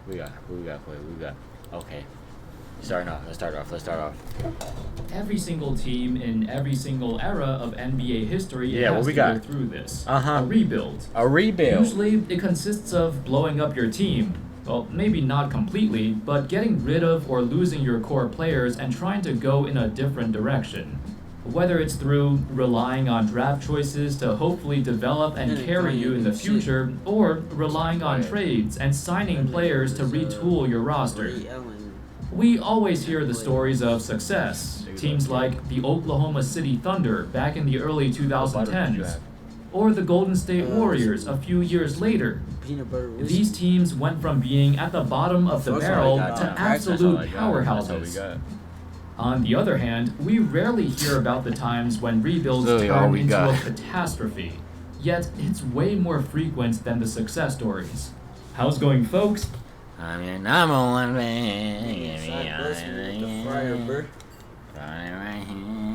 Who we got? Okay. Let's start off. Every single team in every single era of NBA history has to go through this. A rebuild. Usually, it consists of blowing up your team. Well, maybe not completely, but getting rid of or losing your core players and trying to go in a different direction. Whether it's through relying on draft choices to hopefully develop and carry you in the future, or relying on trades and signing players to retool your roster. We always hear the stories of success. Teams like the Oklahoma City Thunder back in the early 2010s, or the Golden State Warriors a few years later. These teams went from being at the bottom of the barrel to absolute powerhouses. On the other hand, we rarely hear about the times when rebuilds turn into a catastrophe. Yet, it's way more frequent than the success stories. How's going, folks? I mean, I'm on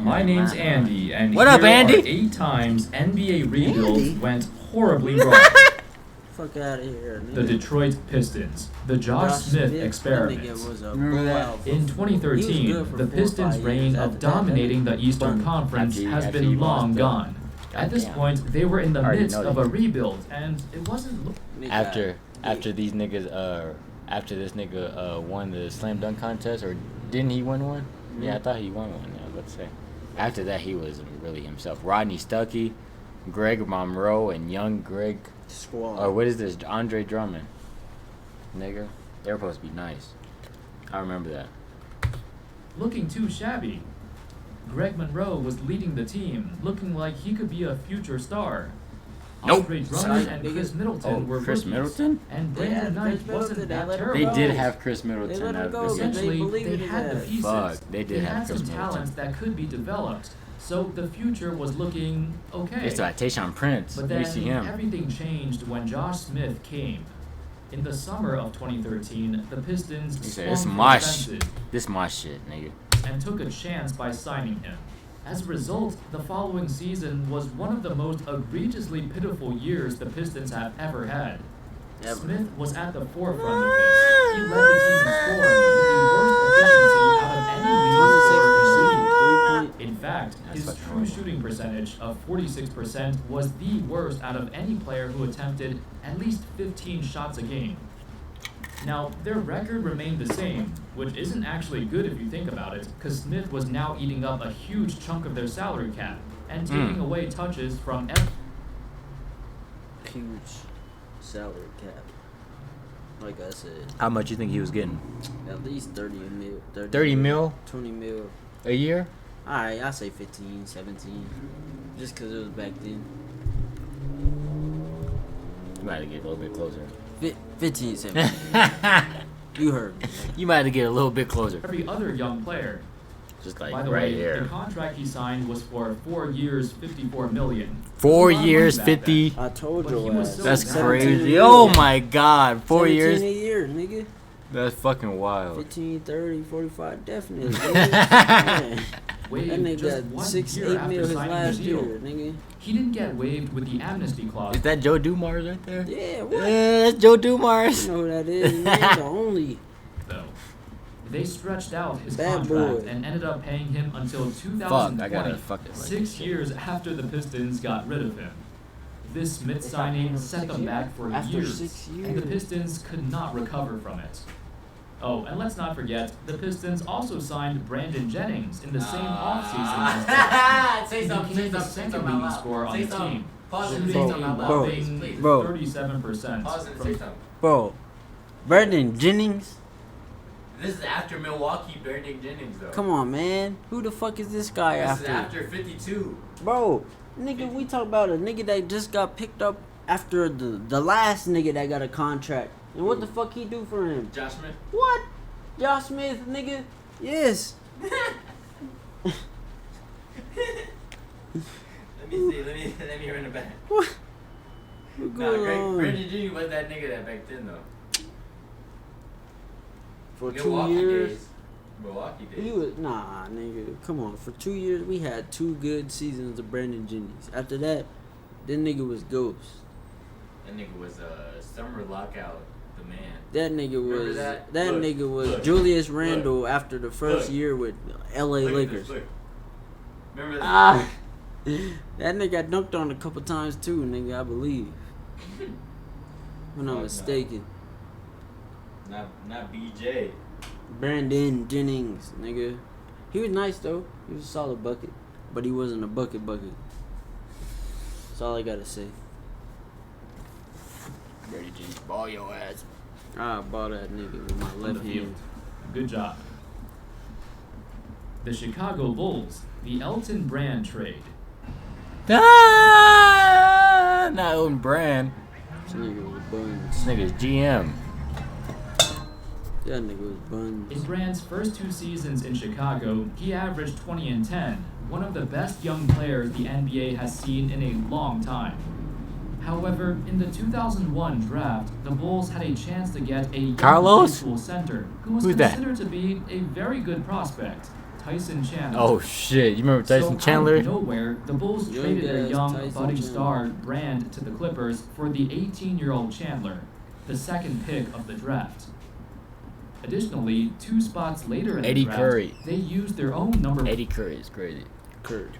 My name's Andy, and what up, Andy? Are 8 times NBA rebuilds went horribly wrong. Fuck out of here. The Detroit Pistons, the Josh Smith experiment. In 2013, the Pistons' reign of dominating the Eastern Conference has been long gone. At this point, they were in the midst of a rebuild, and it wasn't. After these niggas, after this nigga won the slam dunk contest, or didn't he win one? Yeah, I thought he won one. Yeah, let's say. After that, he was really himself. Rodney Stuckey, Greg Monroe, and young Greg. Squad. Or what is this? Andre Drummond. Nigga. They were supposed to be nice. I remember that. Looking too shabby. Greg Monroe was leading the team, looking like he could be a future star. Nope. Andre Drummond and Chris Middleton were Chris rookies, Middleton? and Brandon Knight wasn't that terrible. They did have Chris Middleton. They let him go. Essentially, they had the pieces. Fuck, they did have Chris some Middleton. talents that could be developed, so the future was looking okay. It's like Tayshaun Prince. But We see him. then everything changed when Josh Smith came. In the summer of 2013, the Pistons swung This for the my fences This my shit, nigga. and took a chance by signing him. As a result, the following season was one of the most egregiously pitiful years the Pistons have ever had. Smith was at the forefront of this. He led the team in scoring with the worst efficiency out of any leading scorer in the league. In fact, his true shooting percentage of 46% was the worst out of any player who attempted at least 15 shots a game. Now, their record remained the same, which isn't actually good if you think about it, because Smith was now eating up a huge chunk of their salary cap and taking away touches from Huge salary cap. Like I said. How much you think he was getting? At least 30 mil. 30 mil? 20 mil. A year? Alright, I say 15, 17. Just because it was back then. You might have to get a little bit closer. 15, 17. You heard me. You might have to get a little bit closer. every other young player. Just like By the right way, here. the contract he signed was for 4 years, $54 million. 4 That's a lot of years, money back 50. then. I told But you. he was so That's bad. crazy. Oh my god. 4 years? 17 a year, nigga. That's fucking wild. 15, 30, 45, definitely. Nigga. Man, Waived that nigga just got 1 6, year 8 after mil his signing last the year, deal. nigga. He didn't get waived with the amnesty clause. Is that Joe Dumars right there? Yeah, what? That's Joe Dumars. You know who that is, man. The only. Though. They stretched out his Bad contract boy. and ended up paying him until Fuck, I gotta 2020, fucking like 6 years after the Pistons got rid of him. This Smith signing set them back for After years, 6 and the years. Pistons could not recover from it. Oh, and let's not forget, the Pistons also signed Brandon Jennings in the same offseason as Josh. Say He something, became say the something, say second something out leading loud. scorer on Say the something. team, Pause and shooting say a something out loud. whopping Please. Bro. 37%. Pause and say from something. Bro, Brandon Jennings? This is after Milwaukee Brandon Jennings, though. Come on, man. Who the fuck is this guy This is after? after 52. Bro, nigga, we talk about a nigga that just got picked up after the last nigga that got a contract. And what the fuck he do for him? Josh Smith. What? Josh Smith, nigga? Yes. Let me run it back. What? What's Nah, going on? Brandon Jennings was that nigga that back then, though. For Milwaukee 2 years? days. Milwaukee days. He was nah, nigga. Come on. For 2 years, we had 2 good seasons of Brandon Jennings. After that, nigga was ghost. That nigga was summer lockout the man. That nigga Remember was that? that Look, nigga was look, Julius look, Randle after the first look. year with L.A. Look at Lakers. this, look. Remember that? Ah, that nigga got dunked on a couple times too, nigga. I believe, if I'm not Fuck no. mistaken. Not BJ. Brandon Jennings, nigga. He was nice though. He was a solid bucket, but he wasn't a bucket. That's all I gotta say. Brady Jennings, ball your ass. I ball that nigga with my On left the field. hand. Good job. The Chicago Bulls, the Elton Brand trade. Ah, not Elton Brand. This nigga was buns. This nigga's GM. That nigga was In buns. Brand's first 2 seasons in Chicago, he averaged 20 and 10, one of the best young players the NBA has seen in a long time. However, in the 2001 draft, the Bulls had a chance to get a young Carlos? high school center who was Who's that? considered to be a very good prospect, Tyson Chandler. Oh shit! You remember Tyson Chandler? Out of nowhere, the Bulls Young traded their ass young Tyson budding Chandler. star Brand to the Clippers for the 18-year-old Chandler, the second pick of the draft. Additionally, 2 spots later in Eddie the draft, Curry. they used their own number Eddie Curry is crazy. Kurt.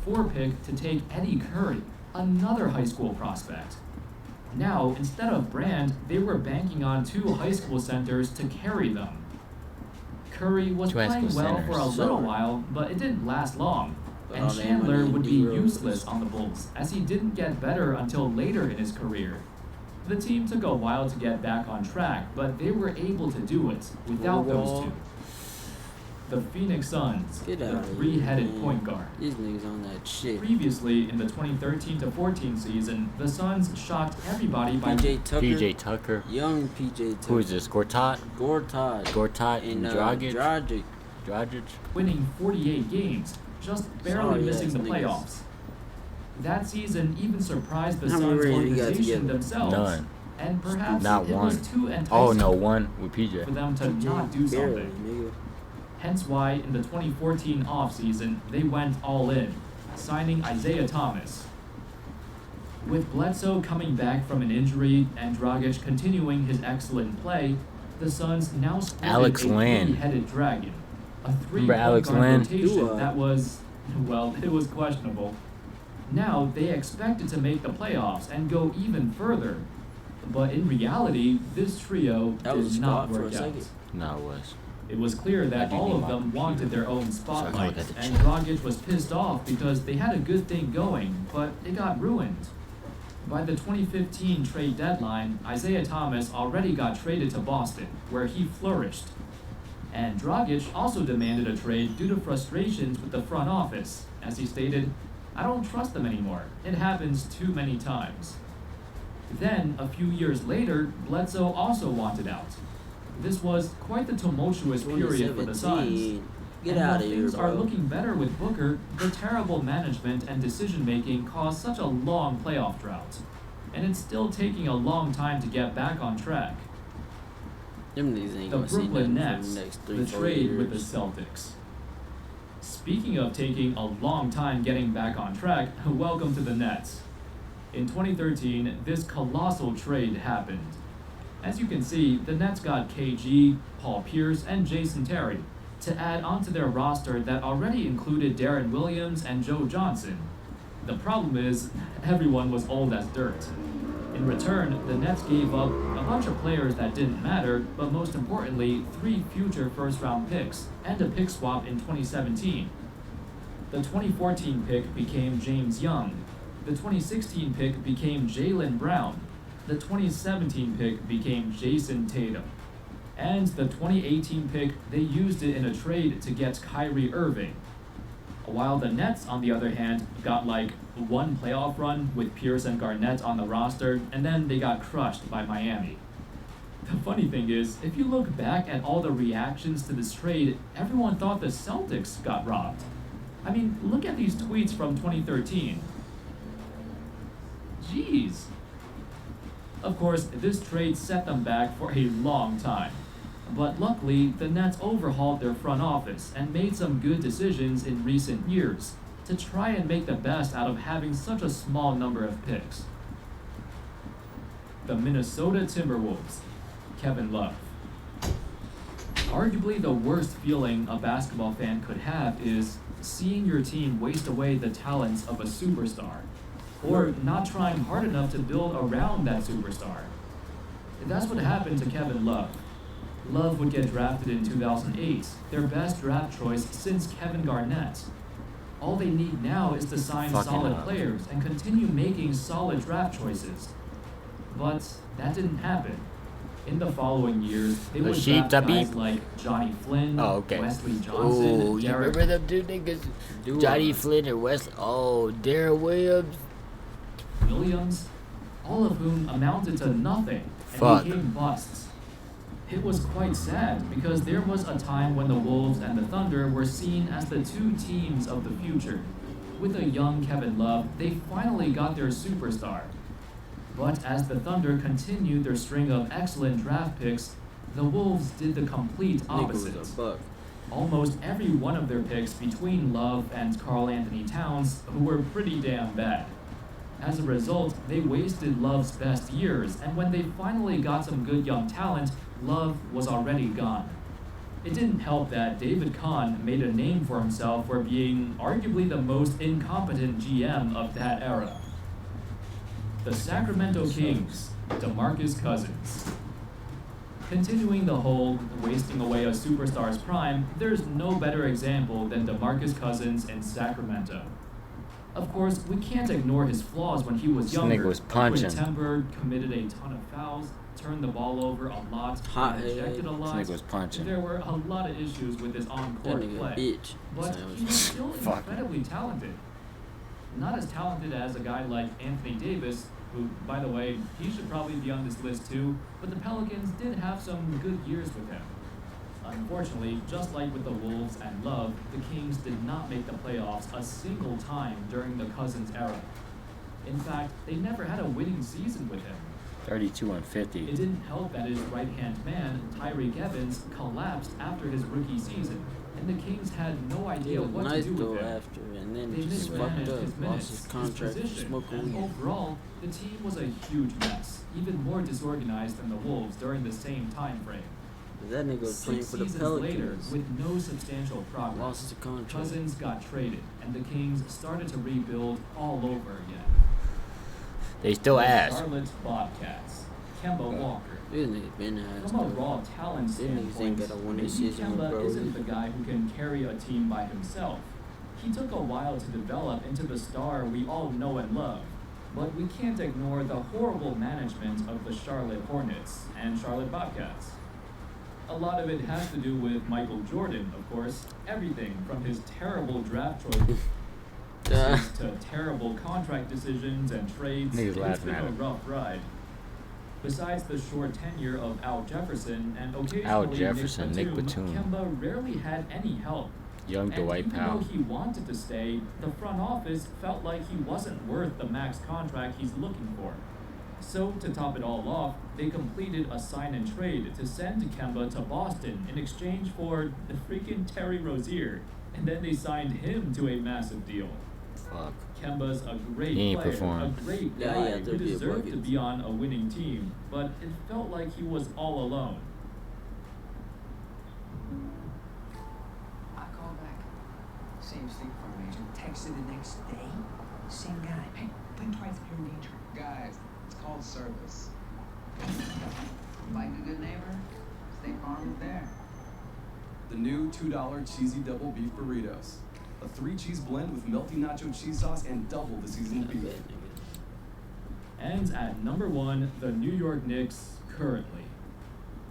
4 pick to take Eddie Curry, another high school prospect. Now, instead of Brand, they were banking on 2 high school centers to carry them. Curry was 2 high playing school well for a centers. little while, but it didn't last long. But And all that Chandler money would in be D-Rose. useless on the Bulls, as he didn't get better until later in his career. The team took a while to get back on track, but they were able to do it without those 2. The Phoenix Suns, Get the out of here, 3-headed man. point guard. These niggas on that shit. Previously, in the 2013-14 season, the Suns shocked everybody by PJ Tucker. PJ Tucker. Young PJ Tucker. Who is this? Gortat? Gortat. And And Dragic? Dragic. Dragic? winning 48 games, just barely Sorry missing ass the niggas. playoffs. That season even surprised the How many Suns rings we got organization together? themselves. None. And perhaps Not it was one. too enticing Oh no, one with for PJ. them to not do Barely, something. nigga. Hence why in the 2014 offseason, they went all in, signing Isaiah Thomas. With Bledsoe coming back from an injury and Dragic continuing his excellent play, the Suns now sported Alex a Len. 3-headed dragon. A Remember Alex 3-point Len? rotation Dua. that was, well, it was questionable. Now they expected to make the playoffs and go even further. But in reality, this trio That was a did not squad for work a out. second. No, it was. It was clear that I do all need of my them computer. wanted their own So I spotlight, can look at the and chat. Dragic was pissed off because they had a good thing going, but it got ruined. By the 2015 trade deadline, Isaiah Thomas already got traded to Boston, where he flourished. And Dragic also demanded a trade due to frustrations with the front office, as he stated, "I don't trust them anymore. It happens too many times." Then, a few years later, Bledsoe also wanted out. This was quite the tumultuous period for the Suns. 2017. Get And out while of here, things are bro. looking better with Booker, the terrible management and decision-making caused such a long playoff drought. And it's still taking a long time to get back on track. Them niggas ain't The gonna see Brooklyn nothing Nets, for the next the 3-4 trade years. with the Celtics. Speaking of taking a long time getting back on track, welcome to the Nets. In 2013, this colossal trade happened. As you can see, the Nets got KG, Paul Pierce, and Jason Terry to add onto their roster that already included Darren Williams and Joe Johnson. The problem is, everyone was old as dirt. In return, the Nets gave up a bunch of players that didn't matter, but most importantly, 3 future first-round picks and a pick swap in 2017. The 2014 pick became James Young. The 2016 pick became Jaylen Brown. The 2017 pick became Jason Tatum. And the 2018 pick, they used it in a trade to get Kyrie Irving. While the Nets, on the other hand, got like 1 playoff run with Pierce and Garnett on the roster, and then they got crushed by Miami. The funny thing is, if you look back at all the reactions to this trade, everyone thought the Celtics got robbed. I mean, look at these tweets from 2013. Jeez. Of course, this trade set them back for a long time. But luckily, the Nets overhauled their front office and made some good decisions in recent years to try and make the best out of having such a small number of picks. the Minnesota Timberwolves, Kevin Love. Arguably the worst feeling a basketball fan could have is seeing your team waste away the talents of a superstar, or not trying hard enough to build around that superstar. That's what happened to Kevin Love. Love would get drafted in 2008, their best draft choice since Kevin Garnett. All they need now is to sign solid players and continue making solid draft choices. But that didn't happen. In the following years, they would draft guys like Johnny Flynn, Wesley Johnson, Oh, you remember them two niggas? Johnny Flynn and Wesley. Oh, Darren Williams, all of whom amounted to nothing and became busts. It was quite sad because there was a time when the Wolves and the Thunder were seen as the two teams of the future. With a young Kevin Love, they finally got their superstar. But as the Thunder continued their string of excellent draft picks, the Wolves did the complete opposite. Almost every one of their picks between Love and Karl Anthony Towns were pretty damn bad. As a result, they wasted Love's best years, and when they finally got some good young talent, Love was already gone. It didn't help that David Kahn made a name for himself for being arguably the most incompetent GM of that era. The Sacramento Kings, DeMarcus Cousins. Continuing the whole wasting away a superstar's prime, there's no better example than DeMarcus Cousins in Sacramento. Of course, we can't ignore his flaws when he was younger. This nigga was punching. Quick-tempered, committed a ton of fouls, turned the ball over a lot, ejected a lot. This nigga was punching. There were a lot of issues with his on-court play. But he was still incredibly talented. Not as talented as a guy like Anthony Davis, who, by the way, he should probably be on this list too, but the Pelicans did have some good years with him. Unfortunately, just like with the Wolves and Love, the Kings did not make the playoffs a single time during the Cousins era. In fact, they never had a winning season with him. 32-50. It didn't help that his right-hand man, Tyreke Evans, collapsed after his rookie season, and the Kings had no idea what to do with him. After, and then they just mismanaged fucked his up, minutes, lost his contract, his position, smoking and weed. overall, the team was a huge mess, even more disorganized than the Wolves during the same time frame. That nigga was playing for the Pelicans. Later, with no substantial progress, lost the contract. Cousins got traded, and the Kings started to rebuild all over again. They still ass. Charlotte Bobcats, Kemba Walker. These niggas been ass. From a raw talent standpoint, maybe Kemba isn't the guy who can carry a team by himself. He took a while to develop into the star we all know and love. But we can't ignore the horrible management of the Charlotte Hornets and Charlotte Bobcats. A lot of it has to do with Michael Jordan, of course. Everything from his terrible draft choices to terrible contract decisions and trades. It's been a rough ride. Besides the short tenure of Al Jefferson and occasionally Nick Batum, Kemba rarely had any help. Young Dwight Powell. Even though he wanted to stay, the front office felt like he wasn't worth the max contract he's looking for. So, to top it all off, they completed a sign and trade to send Kemba to Boston in exchange for the freaking Terry Rozier, and then they signed him to a massive deal. Fuck. Kemba's a great player, a great guy who deserved to be on a winning team, but it felt like he was all alone. I called back. Same State Farm agent. Texted the next day. Same guy. Hey, think twice if you're in danger. Guys, it's called service. Like a good neighbor, State Farm is there. The new $2 cheesy double beef burritos. A 3-cheese blend with melty nacho cheese sauce and double the seasoned beef. And at number 1, the New York Knicks currently.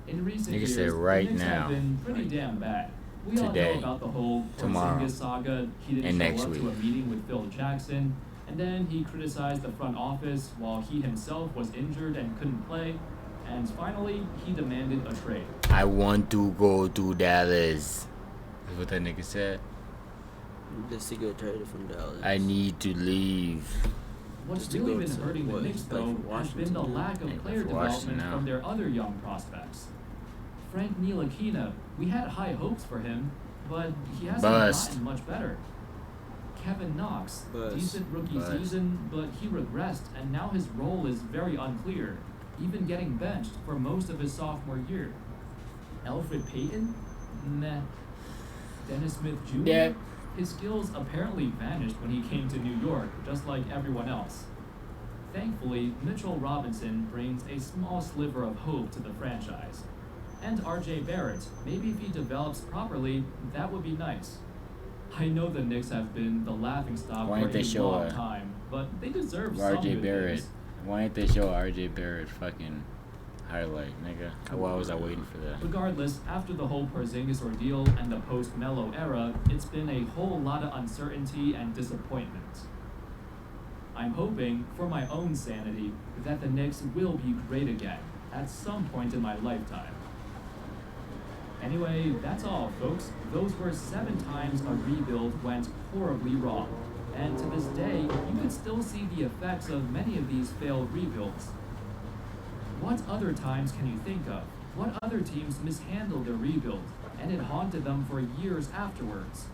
In recent years, the Knicks have been pretty damn bad. We all know about the whole Porzingis saga. He didn't show up to a meeting with Phil Jackson, and then he criticized the front office while he himself was injured and couldn't play. And finally, he demanded a trade. I want to go to Dallas. That's what that nigga said. Just to get traded from Dallas. I need to leave. What's really been hurting the Knicks, though, has been the lack of player development from their other young prospects. Frank Ntilikina, we had high hopes for him, but he hasn't gotten much better. Kevin Knox, decent rookie season, but he regressed, and now his role is very unclear. even getting benched for most of his sophomore year. Elfrid Payton? Meh. Dennis Smith Jr.? Yeah. His skills apparently vanished when he came to New York, just like everyone else. Thankfully, Mitchell Robinson brings a small sliver of hope to the franchise. And RJ Barrett, maybe if he develops properly, that would be nice. I know the Knicks have been the laughingstock Why for didn't they a show long a- time, but they deserve some RJ good Barrett. things. Why didn't they show RJ Barrett fucking highlight, nigga? Why was I waiting for that? Regardless, after the whole Porzingis ordeal and the post-Melo era, it's been a whole lot of uncertainty and disappointment. I'm hoping, for my own sanity, that the Knicks will be great again, at some point in my lifetime. Anyway, that's all, folks. Those were 7 times a rebuild went horribly wrong. And to this day, you can still see the effects of many of these failed rebuilds. What other times can you think of? What other teams mishandled their rebuild, and it haunted them for years afterwards?